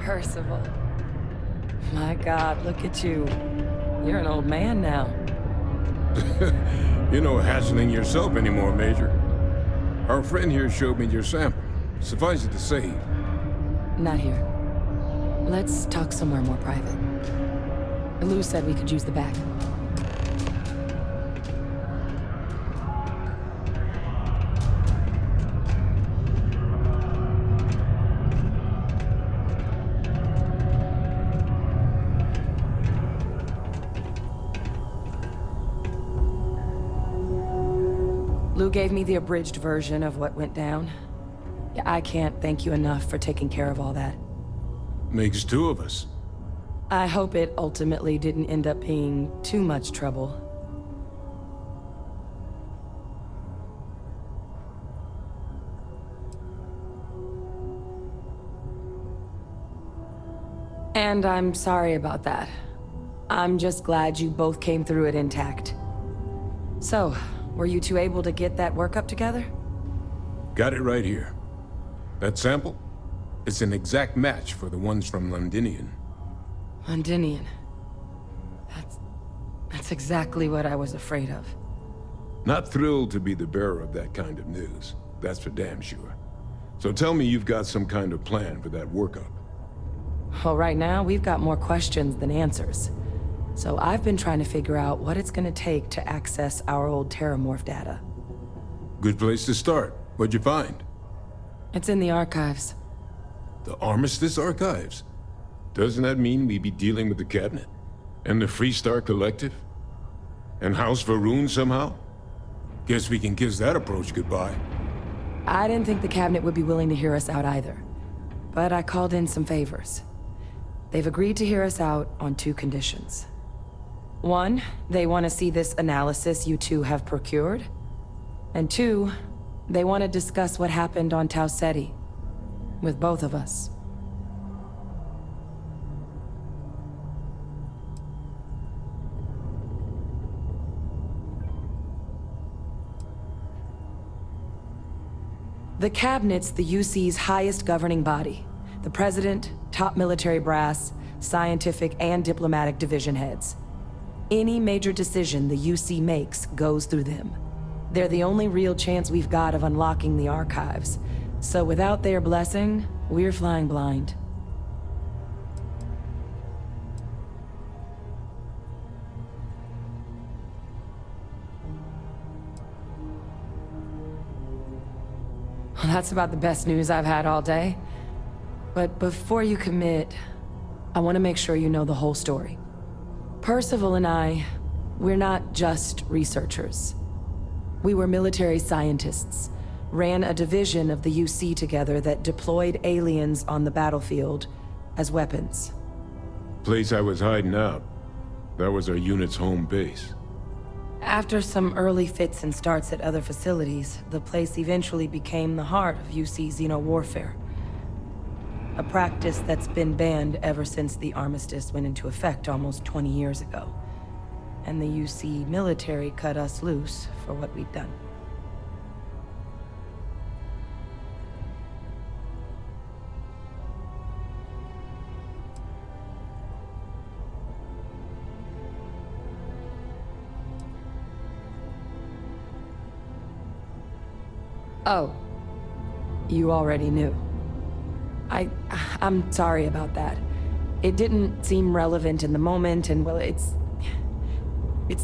Percival. My God, look at you. You're an old man now. You're no hatchling yourself anymore, Major. Our friend here showed me your sample. Suffice it to say... Not here. Let's talk somewhere more private. Lou said we could use the back. Lou gave me the abridged version of what went down. I can't thank you enough for taking care of all that. Makes two of us. I hope it ultimately didn't end up being too much trouble. And I'm sorry about that. I'm just glad you both came through it intact. So, were you two able to get that workup together? Got it right here. That sample? It's an exact match for the ones from Londinian. Londinian. That's exactly what I was afraid of. Not thrilled to be the bearer of that kind of news. That's for damn sure. So tell me you've got some kind of plan for that workup. Well, right now, we've got more questions than answers. So I've been trying to figure out what it's gonna take to access our old Terramorph data. Good place to start. What'd you find? It's in the archives. The Armistice Archives? Doesn't that mean we'd be dealing with the Cabinet? And the Freestar Collective? And House Varun somehow? Guess we can kiss that approach goodbye. I didn't think the Cabinet would be willing to hear us out either. But I called in some favors. They've agreed to hear us out on two conditions. One, they want to see this analysis you two have procured. And two, they want to discuss what happened on Tau Ceti. With both of us. The Cabinet's the UC's highest governing body. The President, top military brass, scientific and diplomatic division heads. Any major decision the UC makes goes through them. They're the only real chance we've got of unlocking the archives. So without their blessing, we're flying blind. Well, that's about the best news I've had all day. But before you commit, I want to make sure you know the whole story. Percival and I, we're not just researchers. We were military scientists, ran a division of the UC together that deployed aliens on the battlefield as weapons. Place I was hiding out. That was our unit's home base. After some early fits and starts at other facilities, the place eventually became the heart of UC xeno-warfare. A practice that's been banned ever since the armistice went into effect almost 20 years ago. And the UC military cut us loose for what we'd done. Oh, you already knew. I'm sorry about that. It didn't seem relevant in the moment, and well, it's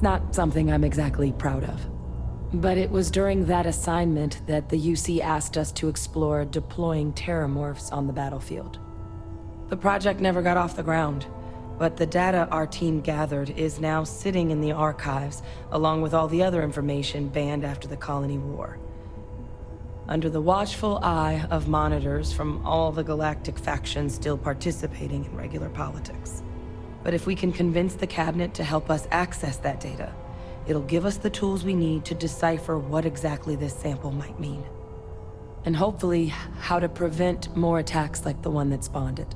not something I'm exactly proud of. But it was during that assignment that the UC asked us to explore deploying terramorphs on the battlefield. The project never got off the ground, but the data our team gathered is now sitting in the archives, along with all the other information banned after the Colony War. Under the watchful eye of monitors from all the galactic factions still participating in regular politics. But if we can convince the Cabinet to help us access that data, it'll give us the tools we need to decipher what exactly this sample might mean. And hopefully, how to prevent more attacks like the one that spawned it.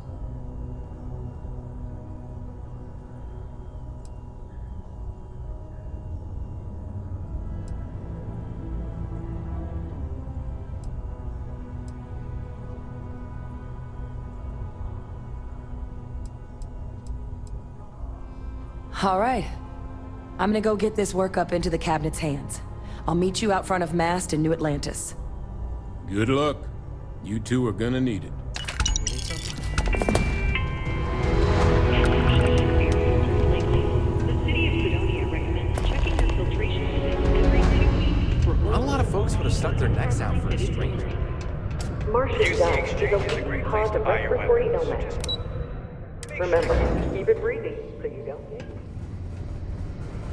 All right. I'm gonna go get this work up into the cabinet's hands. I'll meet you out front of Mast in New Atlantis. Good luck. You two are gonna need it. Not a lot of folks would have stuck their necks out for a stranger. Martian Down is a leading cause of respiratory illness. Remember, keep it breathing so you don't get it.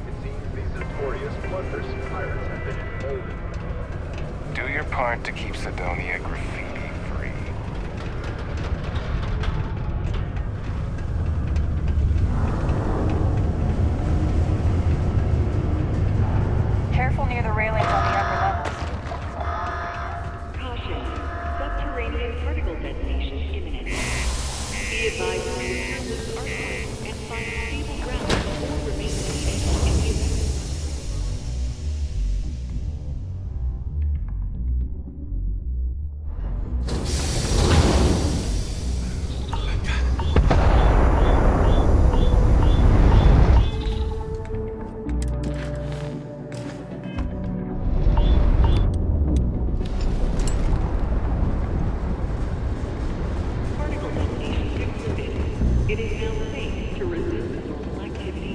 It seems these notorious bloodthirsty pirates have been emboldened. Do your part to keep Sidonia graffiti free. Careful near the railings on the upper levels. Caution, subterranean particle detonation imminent. Be advised to return this archive and find stable ground before remaining safe in the event. Particle detonation concluded. It is now safe to resume normal activity.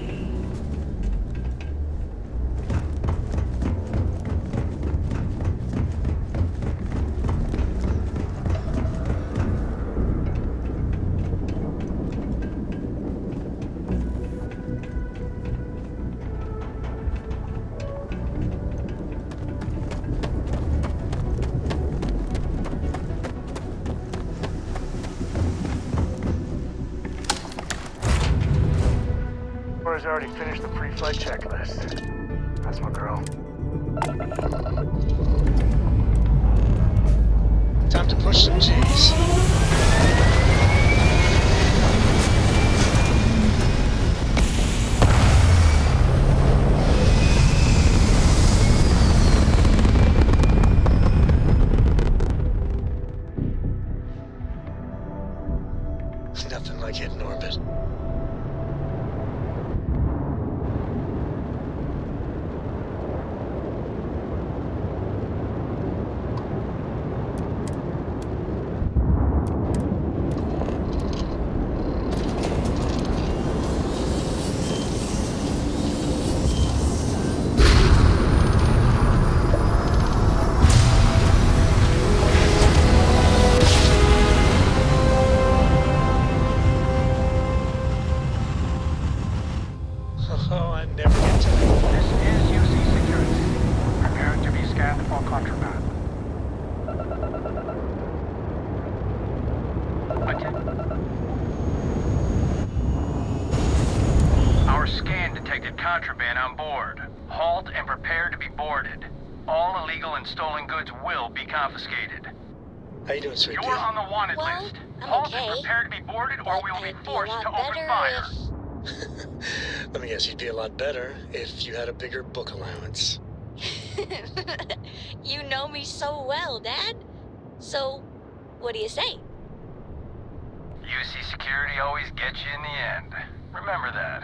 Laura's already finished the pre-flight checklist. That's my girl. Time to push some G's. Nothing like hitting orbit. Oh, I never get to that. This is UC Security. Prepared to be scanned for contraband. Our scan detected contraband on board. Halt and prepare to be boarded. All illegal and stolen goods will be confiscated. How you doing, sweet You're pea? on the wanted Well, list. I'm Halt okay, and prepare to be boarded, or but we will be I'd be a forced lot to open better fire. Let me guess, you'd be a lot better if you had a bigger book allowance. You know me so well, Dad. So, what do you say? UC Security always gets you in the end. Remember that.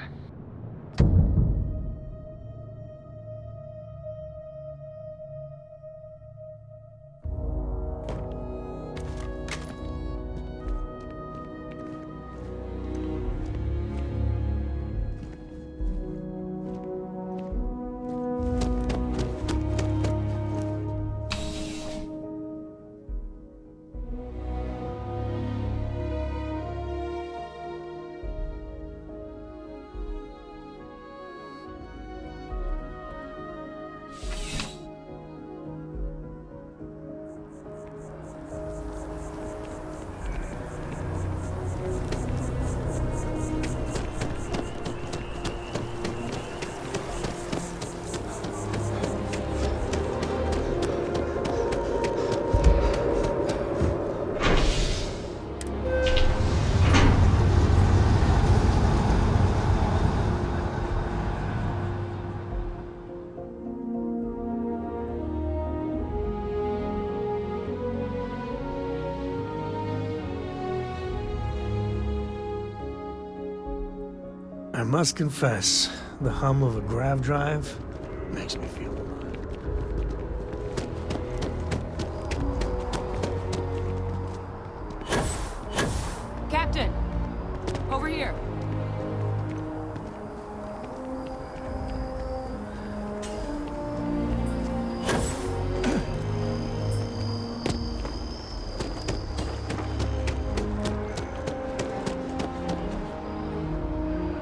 I must confess, the hum of a grav drive makes me feel alive. Captain! Over here!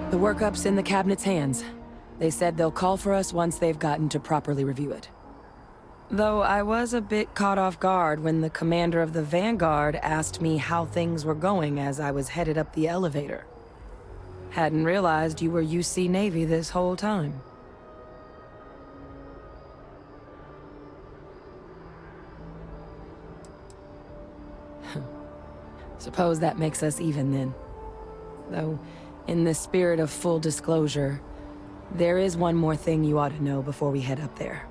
The workup's in the cabinet's hands. They said they'll call for us once they've gotten to properly review it. Though I was a bit caught off guard when the commander of the Vanguard asked me how things were going as I was headed up the elevator. Hadn't realized you were UC Navy this whole time. Suppose that makes us even then. Though, in the spirit of full disclosure, there is one more thing you ought to know before we head up there.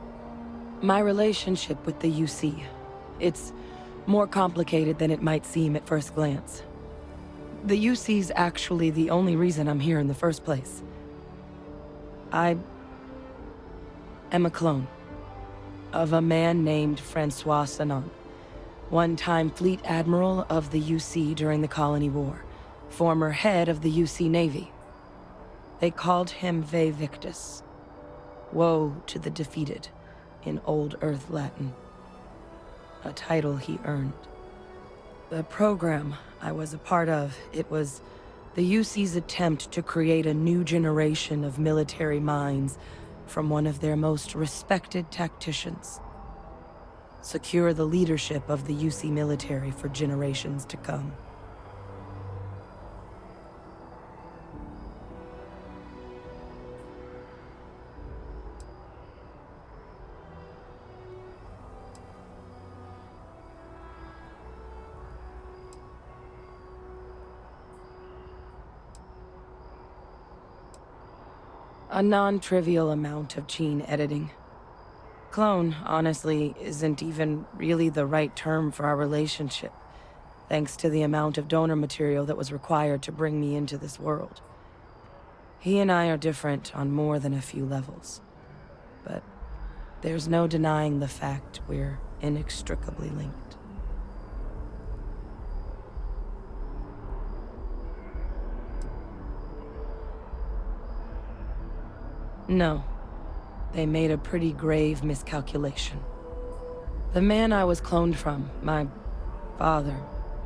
My relationship with the UC. It's more complicated than it might seem at first glance. The UC's actually the only reason I'm here in the first place. I am a clone of a man named Francois Sanon, one-time fleet admiral of the UC during the Colony War, former head of the UC Navy. They called him Ve Victus, woe to the defeated, in Old Earth Latin, a title he earned. The program I was a part of, it was the UC's attempt to create a new generation of military minds from one of their most respected tacticians. Secure the leadership of the UC military for generations to come. A non-trivial amount of gene editing. Clone, honestly, isn't even really the right term for our relationship, thanks to the amount of donor material that was required to bring me into this world. He and I are different on more than a few levels, but there's no denying the fact we're inextricably linked. No. They made a pretty grave miscalculation. The man I was cloned from, my father,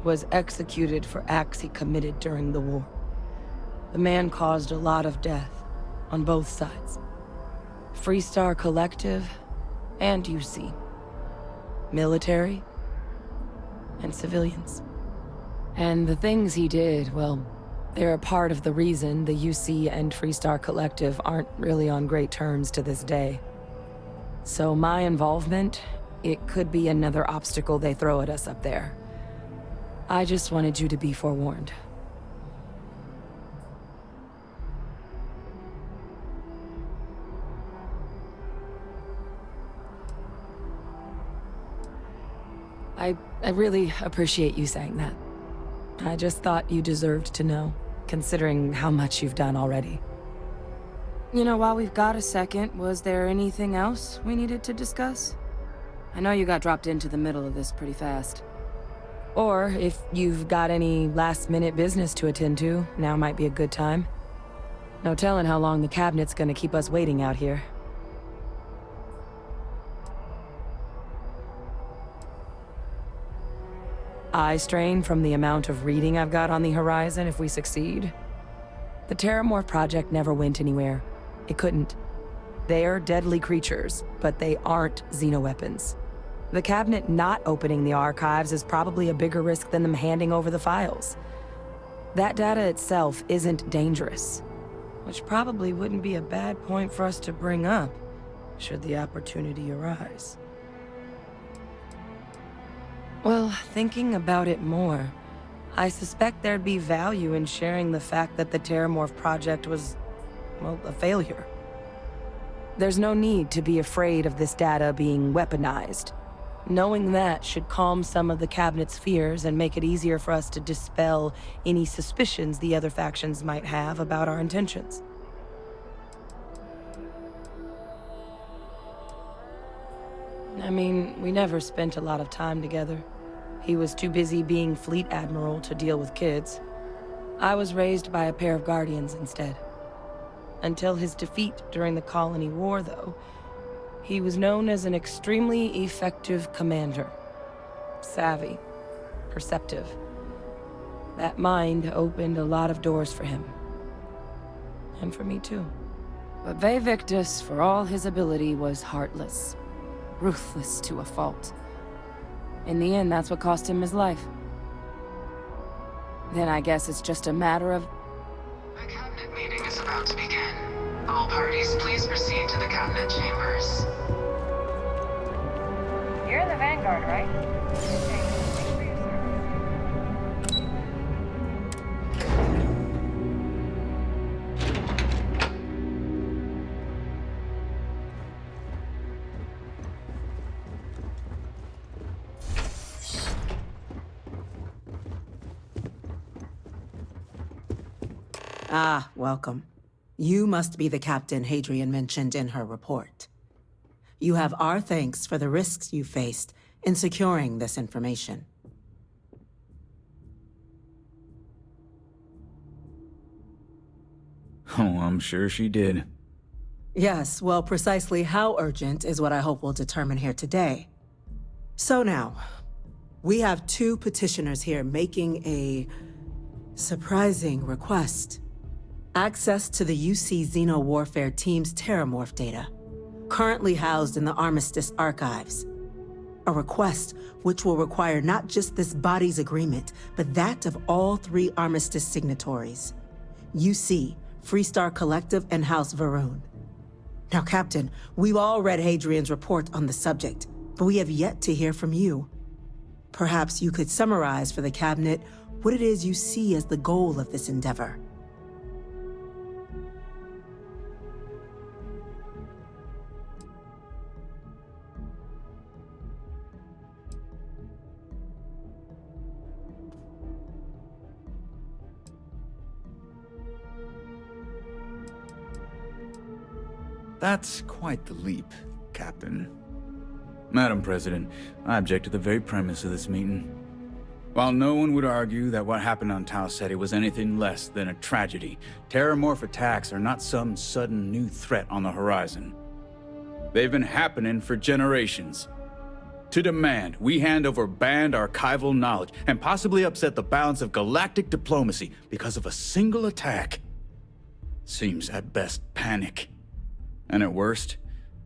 was executed for acts he committed during the war. The man caused a lot of death, on both sides. Freestar Collective and UC. Military and civilians. And the things he did, well, they're a part of the reason the UC and Freestar Collective aren't really on great terms to this day. So my involvement, it could be another obstacle they throw at us up there. I just wanted you to be forewarned. I really appreciate you saying that. I just thought you deserved to know, considering how much you've done already. You know, while we've got a second, was there anything else we needed to discuss? I know you got dropped into the middle of this pretty fast. Or, if you've got any last-minute business to attend to, now might be a good time. No telling how long the cabinet's gonna keep us waiting out here. Eye strain from the amount of reading I've got on the horizon if we succeed. The Terramorph project never went anywhere. It couldn't. They're deadly creatures, but they aren't xenoweapons. The cabinet not opening the archives is probably a bigger risk than them handing over the files. That data itself isn't dangerous, which probably wouldn't be a bad point for us to bring up, should the opportunity arise. Well, thinking about it more, I suspect there'd be value in sharing the fact that the Terramorph project was, well, a failure. There's no need to be afraid of this data being weaponized. Knowing that should calm some of the Cabinet's fears and make it easier for us to dispel any suspicions the other factions might have about our intentions. I mean, we never spent a lot of time together. He was too busy being Fleet Admiral to deal with kids. I was raised by a pair of Guardians instead. Until his defeat during the Colony War, though, he was known as an extremely effective commander. Savvy, perceptive. That mind opened a lot of doors for him. And for me too. But Ve Victus, for all his ability, was heartless. Ruthless to a fault. In the end, that's what cost him his life. Then I guess it's just a matter of... The Cabinet meeting is about to begin. All parties, please proceed to the Cabinet chambers. You're in the Vanguard, right? Okay, thanks for your service. Ah, welcome. You must be the Captain Hadrian mentioned in her report. You have our thanks for the risks you faced in securing this information. Oh, I'm sure she did. Yes, well, precisely how urgent is what I hope we'll determine here today. So now, we have two petitioners here making a surprising request. Access to the UC Xeno Warfare Team's Terramorph data, currently housed in the Armistice archives. A request which will require not just this body's agreement, but that of all three Armistice signatories. UC, Freestar Collective, and House Varun. Now, Captain, we've all read Hadrian's report on the subject, but we have yet to hear from you. Perhaps you could summarize for the Cabinet what it is you see as the goal of this endeavor. That's quite the leap, Captain. Madam President, I object to the very premise of this meeting. While no one would argue that what happened on Tau Ceti was anything less than a tragedy, Terramorph attacks are not some sudden new threat on the horizon. They've been happening for generations. To demand we hand over banned archival knowledge and possibly upset the balance of galactic diplomacy because of a single attack seems at best panic. And at worst,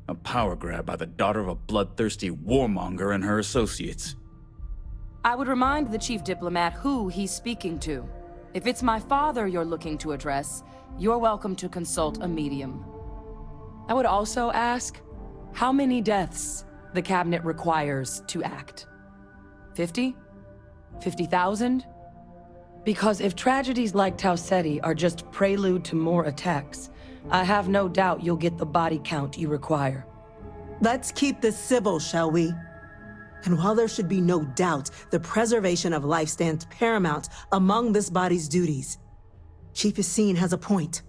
a power grab by the daughter of a bloodthirsty warmonger and her associates. I would remind the Chief Diplomat who he's speaking to. If it's my father you're looking to address, you're welcome to consult a medium. I would also ask, how many deaths the Cabinet requires to act? 50? 50,000? Because if tragedies like Tau Ceti are just prelude to more attacks, I have no doubt you'll get the body count you require. Let's keep this civil, shall we? And while there should be no doubt the preservation of life stands paramount among this body's duties, Chief Yassine has a point.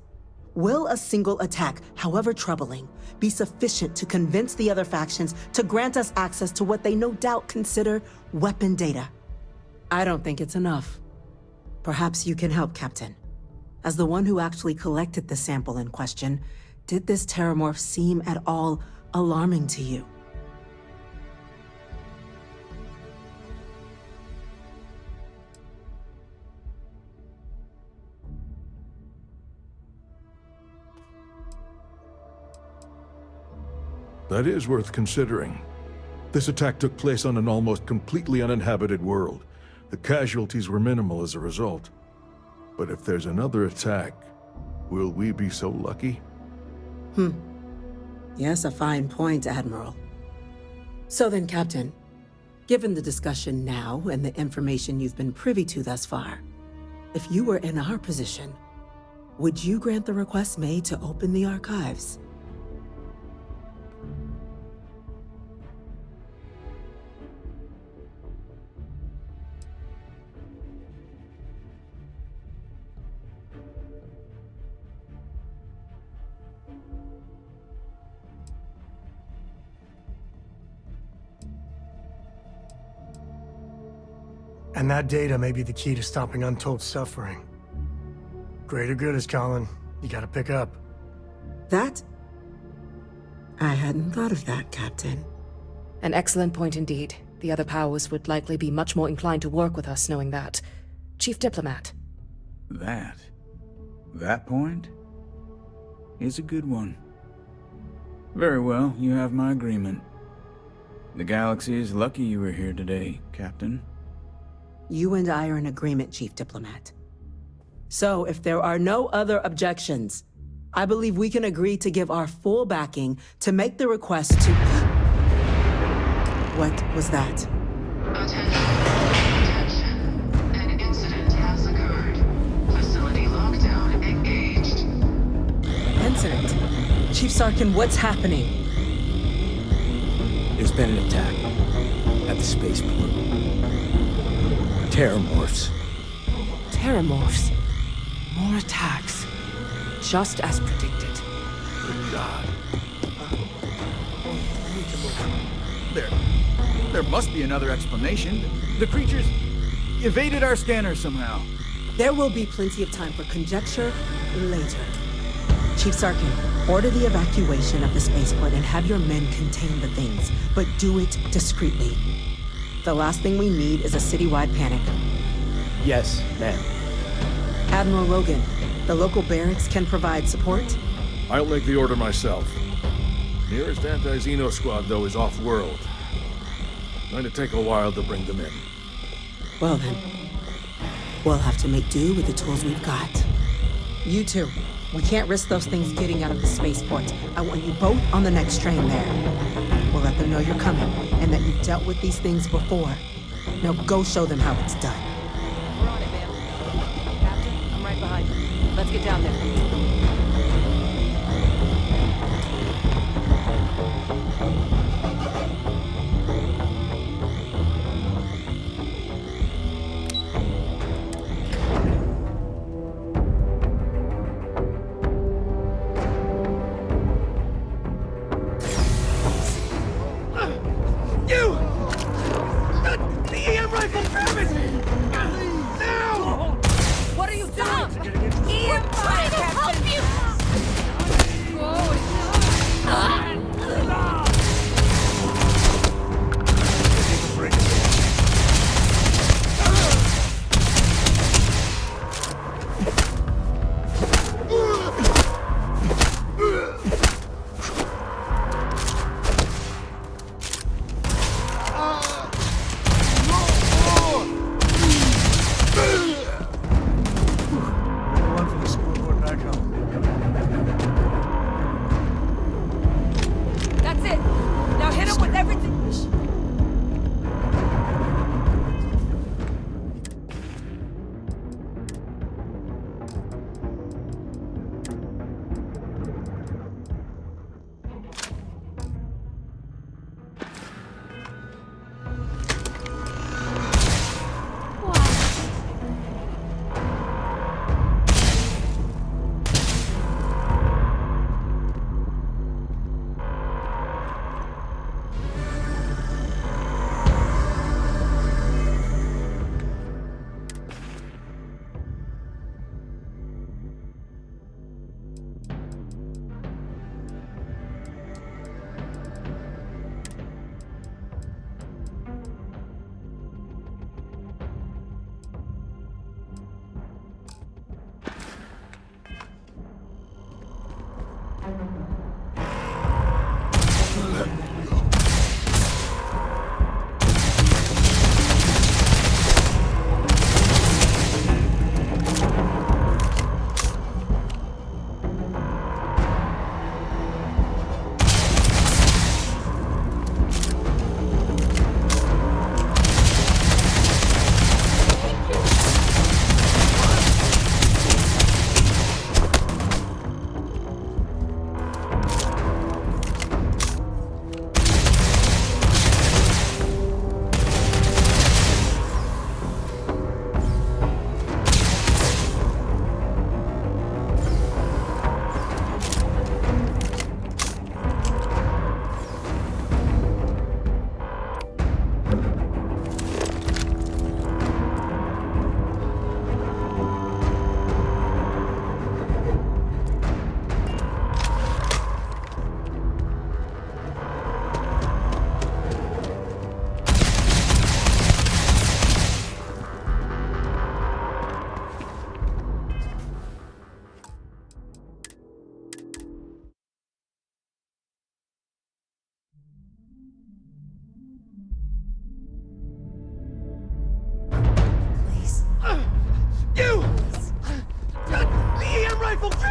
Will a single attack, however troubling, be sufficient to convince the other factions to grant us access to what they no doubt consider weapon data? I don't think it's enough. Perhaps you can help, Captain. As the one who actually collected the sample in question, did this Terramorph seem at all alarming to you? That is worth considering. This attack took place on an almost completely uninhabited world. The casualties were minimal as a result. But if there's another attack, will we be so lucky? Yes, a fine point, Admiral. So then, Captain, given the discussion now and the information you've been privy to thus far, if you were in our position, would you grant the request made to open the archives? And that data may be the key to stopping untold suffering. Greater good is calling. You gotta pick up. That? I hadn't thought of that, Captain. An excellent point indeed. The other powers would likely be much more inclined to work with us knowing that. Chief Diplomat. That point is a good one. Very well, you have my agreement. The galaxy is lucky you were here today, Captain. You and I are in agreement, Chief Diplomat. So, if there are no other objections, I believe we can agree to give our full backing to make the request to... What was that? Attention. An incident has occurred. Facility lockdown engaged. Incident? Chief Sarkin, what's happening? There's been an attack at the spaceport. Terramorphs. Terramorphs. More attacks. Just as predicted. Good God. There must be another explanation. The creatures evaded our scanner somehow. There will be plenty of time for conjecture later. Chief Sarkin, order the evacuation of the spaceport and have your men contain the things, but do it discreetly. The last thing we need is a citywide panic. Yes, ma'am. Admiral Logan, the local barracks can provide support? I'll make the order myself. Nearest anti-Xeno squad, though, is off-world. Going to take a while to bring them in. Well then, we'll have to make do with the tools we've got. You two, we can't risk those things getting out of the spaceport. I want you both on the next train there. We'll let them know you're coming, and that you've dealt with these things before. Now go show them how it's done. We're on it, ma'am. Captain, I'm right behind you. Let's get down there. What are you doing? EM5!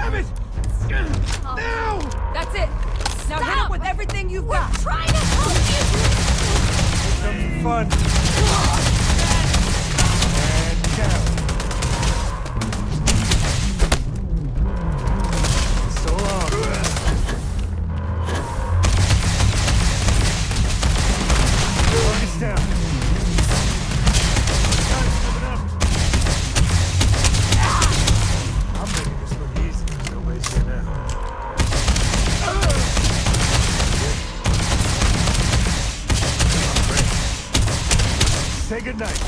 Damn it! Now! That's it. Now hit it with everything you've got. Trying to help Some fun. And down. So long. Target's down. Time's coming up. I'm making this look easy. Nobody's here now. Say goodnight.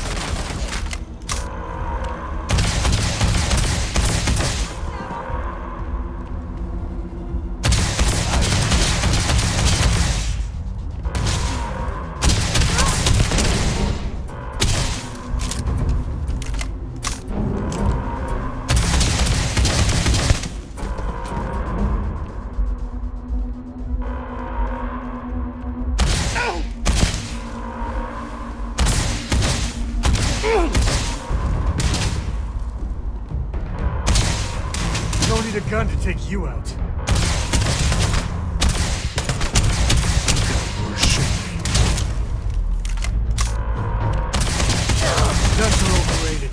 Don't need a gun to take you out. Guns are overrated.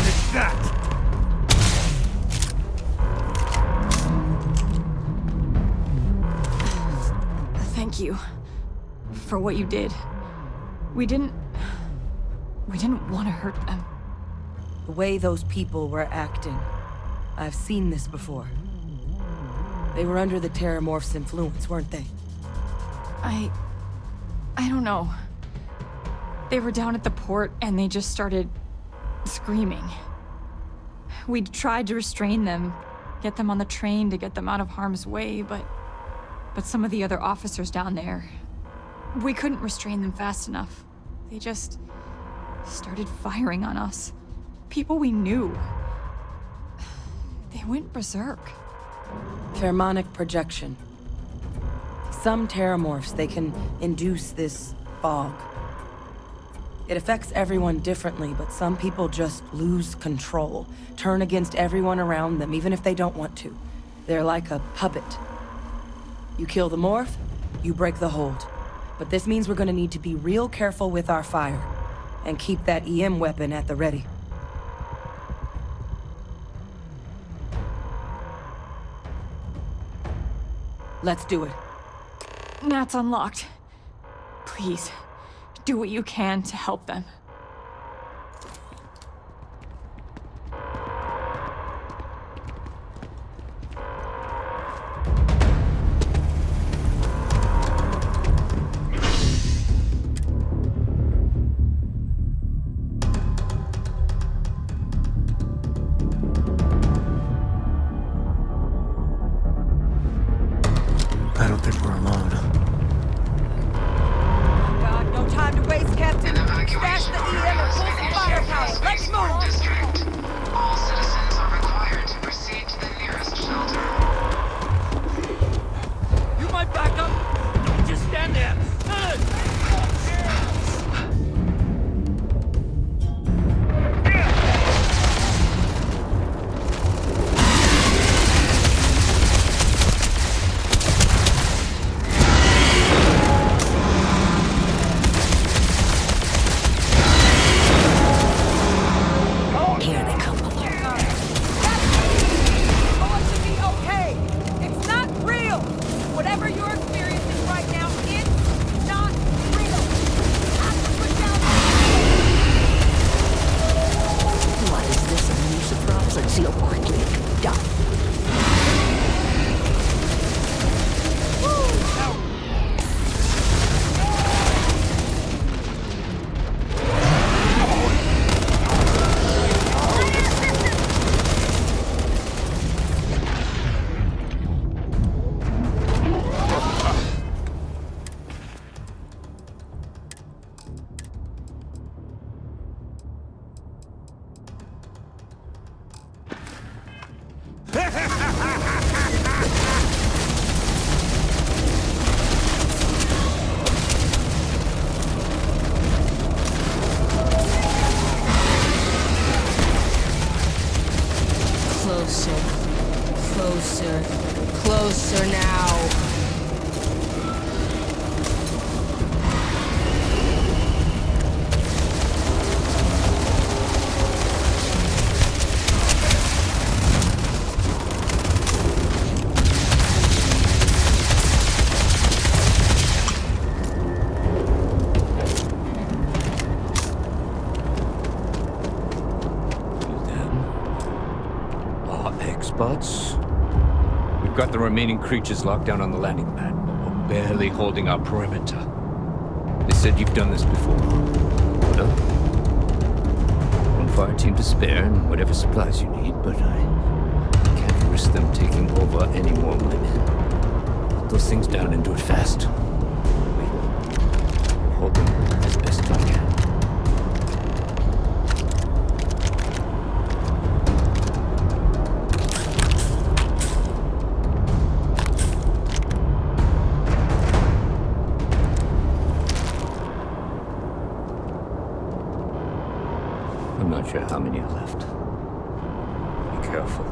Take that! Thank you for what you did. We didn't want to hurt them. The way those people were acting, I've seen this before. They were under the Terramorph's influence, weren't they? I don't know. They were down at the port and they just started screaming. We tried to restrain them, get them on the train to get them out of harm's way, but some of the other officers down there, we couldn't restrain them fast enough. They just started firing on us. People we knew. They went berserk. Pheromonic projection. Some Terramorphs, they can induce this fog. It affects everyone differently, but some people just lose control, turn against everyone around them, even if they don't want to. They're like a puppet. You kill the morph, you break the hold. But this means we're gonna need to be real careful with our fire, and keep that EM weapon at the ready. Let's do it. Nat's unlocked. Please, do what you can to help them. I don't think we're alone. God, no time to waste, Captain. Stash the EM and pull some firepower. Let's move! District. All citizens are required to proceed to the nearest shelter. You might back up. Don't just stand there. Here they come. Going to be okay. It's not real. Whatever you're experiencing right now, it's not real. You have to put down Why is this a new surprise? Let's see how quickly it can be done. Closer. Closer. Closer now. Experts? We've got the remaining creatures locked down on the landing pad, but we're barely holding our perimeter. They said you've done this before. Well, one fire team to spare and whatever supplies you need, but I can't risk them taking over any more women. Put those things down and do it fast. We'll hold them as best we can. I'm not sure how many are left. Be careful.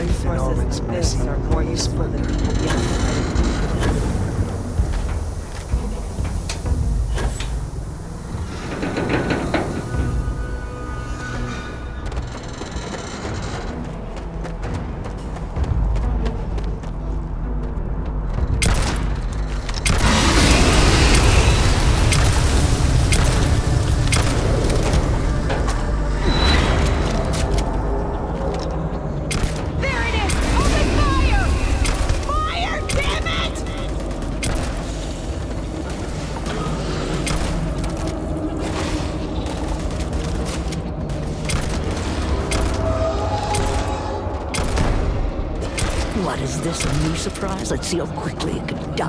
Resources like this are more useful than people give credit. What is this, a new surprise? Let's see how quickly it can die.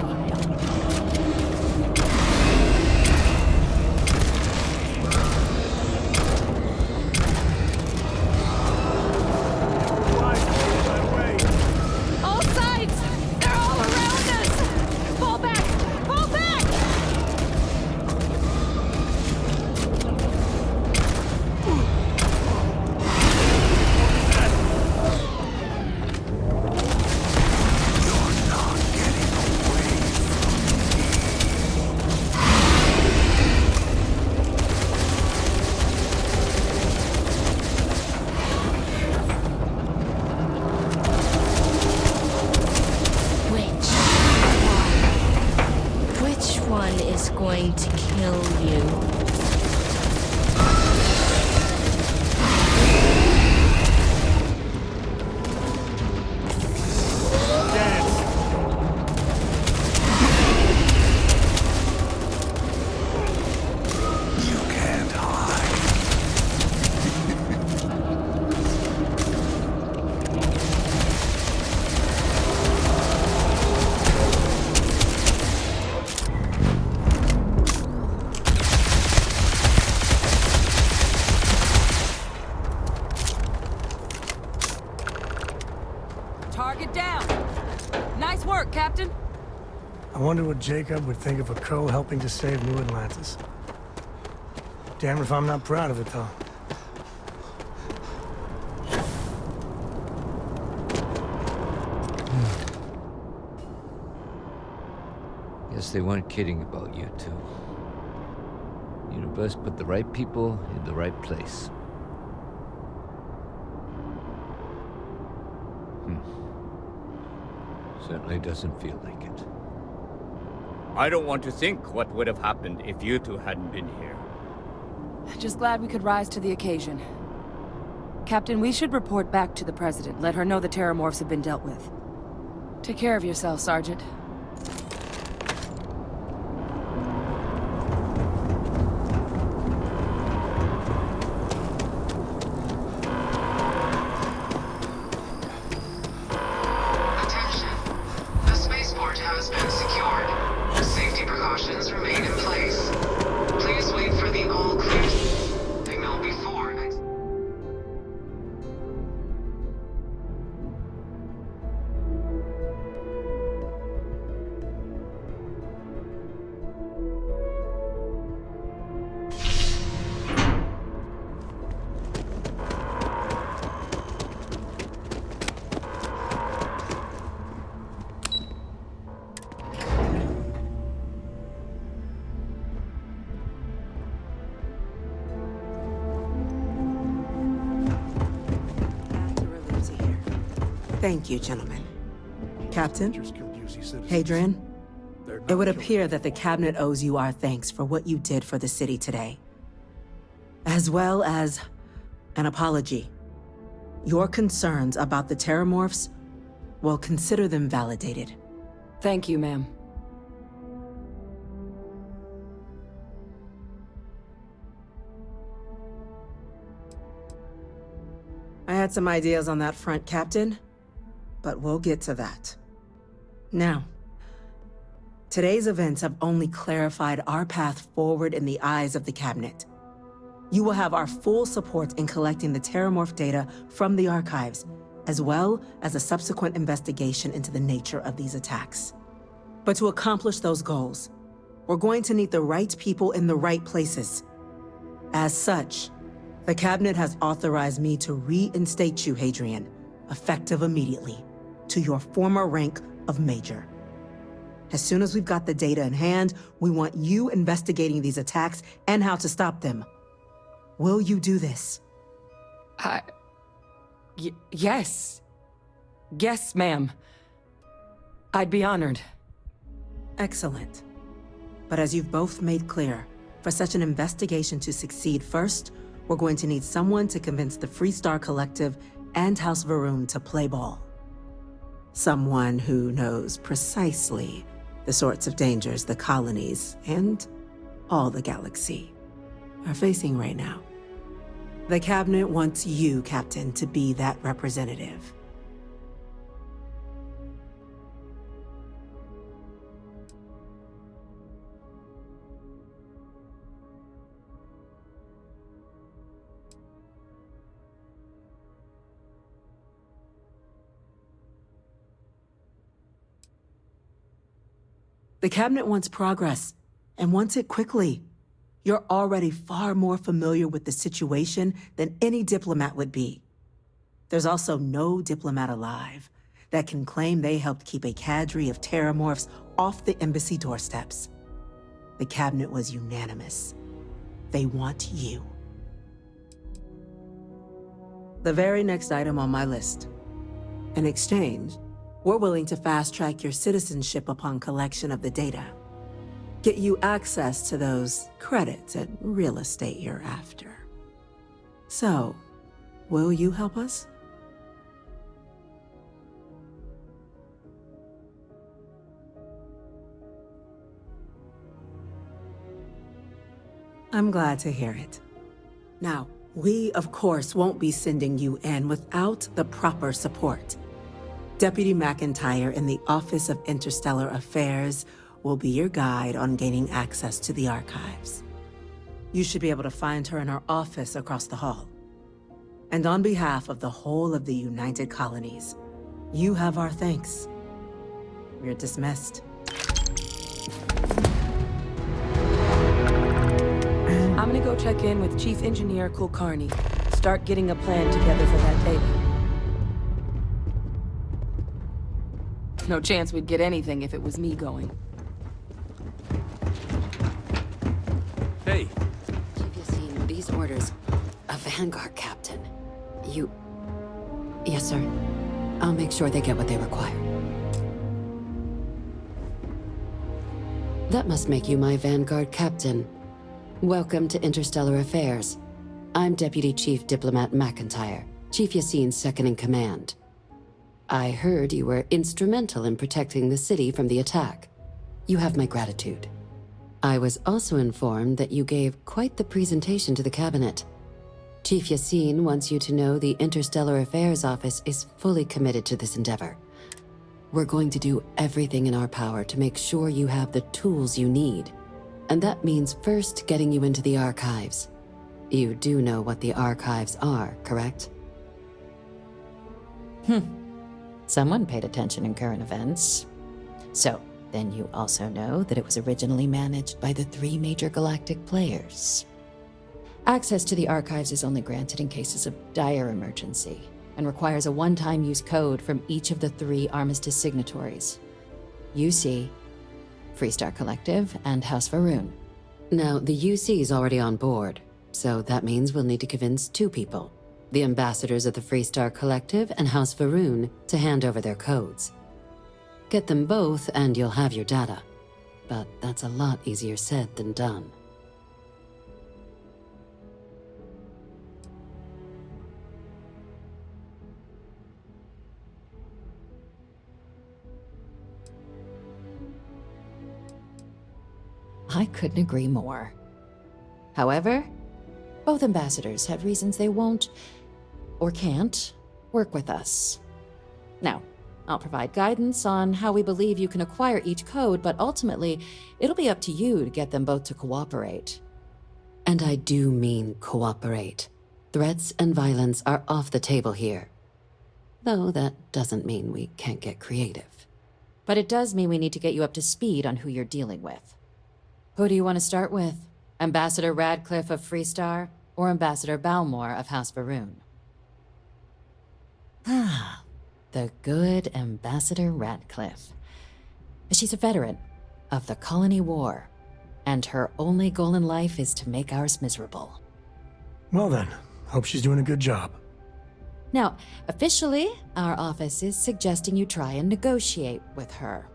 All sides! Target down. Nice work, Captain. I wonder what Jacob would think of a crow helping to save New Atlantis. Damn if I'm not proud of it, though. Guess they weren't kidding about you two. Universe put the right people in the right place. Certainly doesn't feel like it. I don't want to think what would have happened if you two hadn't been here. Just glad we could rise to the occasion. Captain, we should report back to the President. Let her know the Terramorphs have been dealt with. Take care of yourself, Sergeant. The spaceport has been secured. Safety precautions remain in place. Please wait for the all clear signal before Thank you, gentlemen. Captain? Hadrian? It would appear that the Cabinet owes you our thanks for what you did for the city today. As well as an apology. Your concerns about the Terramorphs, well, consider them validated. Thank you, ma'am. I had some ideas on that front, Captain, but we'll get to that. Now, today's events have only clarified our path forward in the eyes of the Cabinet. You will have our full support in collecting the Terramorph data from the archives, as well as a subsequent investigation into the nature of these attacks. But to accomplish those goals, we're going to need the right people in the right places. As such, the Cabinet has authorized me to reinstate you, Hadrian, effective immediately, to your former rank of Major. As soon as we've got the data in hand, we want you investigating these attacks and how to stop them. Will you do this? Yes. Yes, ma'am. I'd be honored. Excellent. But as you've both made clear, for such an investigation to succeed first, we're going to need someone to convince the Freestar Collective and House Varun to play ball. Someone who knows precisely the sorts of dangers the colonies and all the galaxy are facing right now. The Cabinet wants you, Captain, to be that representative. The Cabinet wants progress, and wants it quickly. You're already far more familiar with the situation than any diplomat would be. There's also no diplomat alive that can claim they helped keep a cadre of Terramorphs off the embassy doorsteps. The Cabinet was unanimous. They want you. The very next item on my list. In exchange, we're willing to fast-track your citizenship upon collection of the data. Get you access to those credits and real estate you're after. So, will you help us? I'm glad to hear it. Now, we, of course, won't be sending you in without the proper support. Deputy McIntyre in the Office of Interstellar Affairs will be your guide on gaining access to the archives. You should be able to find her in her office across the hall. And on behalf of the whole of the United Colonies, You have our thanks. You're dismissed. I'm gonna go check in with Chief Engineer Kulkarni. Start getting a plan together for that data. No chance we'd get anything if it was me going. Hey. Have you seen these orders? A Vanguard captain. You... Yes, sir. I'll make sure they get what they require. That must make you my Vanguard captain. Welcome to Interstellar Affairs. I'm Deputy Chief Diplomat McIntyre, Chief Yassine's second-in-command. I heard you were instrumental in protecting the city from the attack. You have my gratitude. I was also informed that you gave quite the presentation to the cabinet. Chief Yassine wants you to know the Interstellar Affairs Office is fully committed to this endeavor. We're going to do everything in our power to make sure you have the tools you need. And that means first getting you into the archives. You do know what the archives are, correct? Someone paid attention in current events. So, then you also know that it was originally managed by the 3 major galactic players. Access to the archives is only granted in cases of dire emergency, and requires a one-time use code from each of the 3 Armistice signatories. UC, Freestar Collective, and House Varun. Now, the UC is already on board, so that means we'll need to convince 2 people. The ambassadors of the Freestar Collective and House Varun to hand over their codes. Get them both and you'll have your data. But that's a lot easier said than done. I couldn't agree more. However, both ambassadors have reasons they won't, or can't, work with us. Now, I'll provide guidance on how we believe you can acquire each code, but ultimately, it'll be up to you to get them both to cooperate. And I do mean cooperate. Threats and violence are off the table here. Though that doesn't mean we can't get creative. But it does mean we need to get you up to speed on who you're dealing with. Who do you want to start with? Ambassador Radcliffe of Freestar, or Ambassador Balmore of House Varun? Ah, the good Ambassador Radcliffe. She's a veteran of the Colony War, and her only goal in life is to make ours miserable. Well then, hope she's doing a good job. Now, officially, our office is suggesting you try and negotiate with her.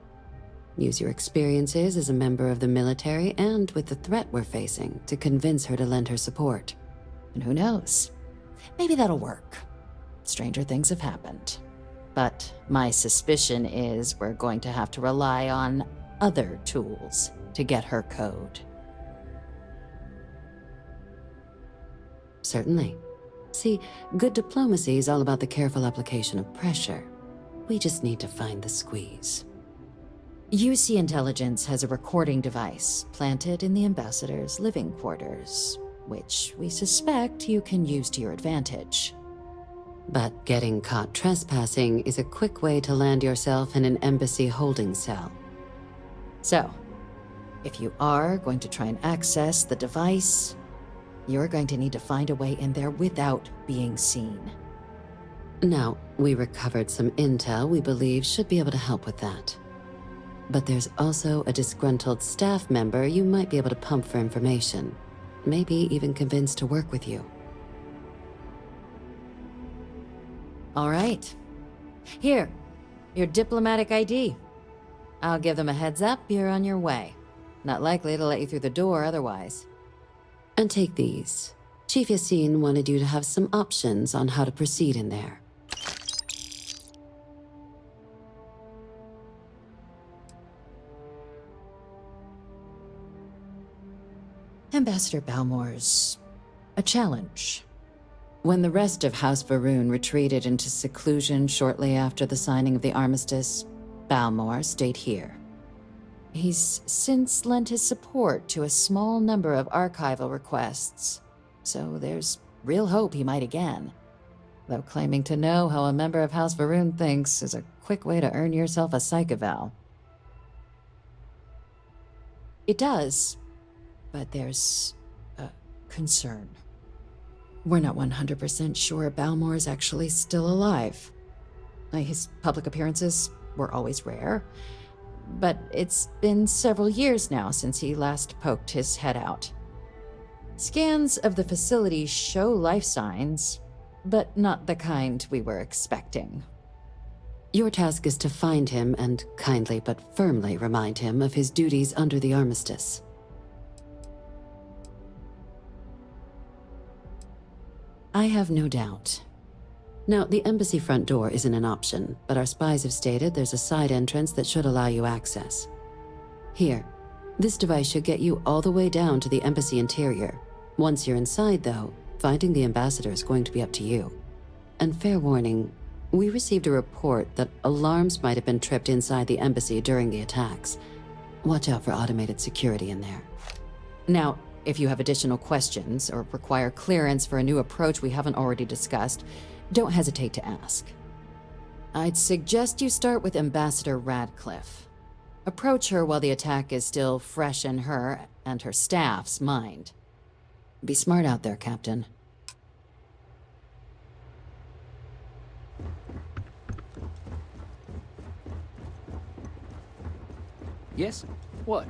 Use your experiences as a member of the military and with the threat we're facing to convince her to lend her support. And who knows? Maybe that'll work. Stranger things have happened. But my suspicion is we're going to have to rely on other tools to get her code. Certainly. See, good diplomacy is all about the careful application of pressure. We just need to find the squeeze. UC Intelligence has a recording device planted in the ambassador's living quarters, which we suspect you can use to your advantage. But getting caught trespassing is a quick way to land yourself in an embassy holding cell. So, if you are going to try and access the device, you're going to need to find a way in there without being seen. Now, we recovered some intel we believe should be able to help with that. But there's also a disgruntled staff member you might be able to pump for information. Maybe even convince to work with you. All right. Here, your diplomatic ID. I'll give them a heads up you're on your way. Not likely to let you through the door otherwise. And take these. Chief Yassine wanted you to have some options on how to proceed in there. Ambassador Balmore's a challenge. When the rest of House Varun retreated into seclusion shortly after the signing of the armistice, Balmore stayed here. He's since lent his support to a small number of archival requests, so there's real hope he might again. though claiming to know how a member of House Varun thinks is a quick way to earn yourself a psych eval. It does, but there's a concern. We're not 100% sure Balmore is actually still alive. His public appearances were always rare, but it's been several years now since he last poked his head out. Scans of the facility show life signs, but not the kind we were expecting. Your task is to find him and kindly but firmly remind him of his duties under the armistice. I have no doubt. Now, the embassy front door isn't an option, but our spies have stated there's a side entrance that should allow you access. Here, this device should get you all the way down to the embassy interior. Once you're inside, though, finding the ambassador is going to be up to you. And fair warning, we received a report that alarms might have been tripped inside the embassy during the attacks. Watch out for automated security in there. Now, if you have additional questions or require clearance for a new approach we haven't already discussed, don't hesitate to ask. I'd suggest you start with Ambassador Radcliffe. Approach her while the attack is still fresh in her and her staff's mind. Be smart out there, Captain. Yes? What?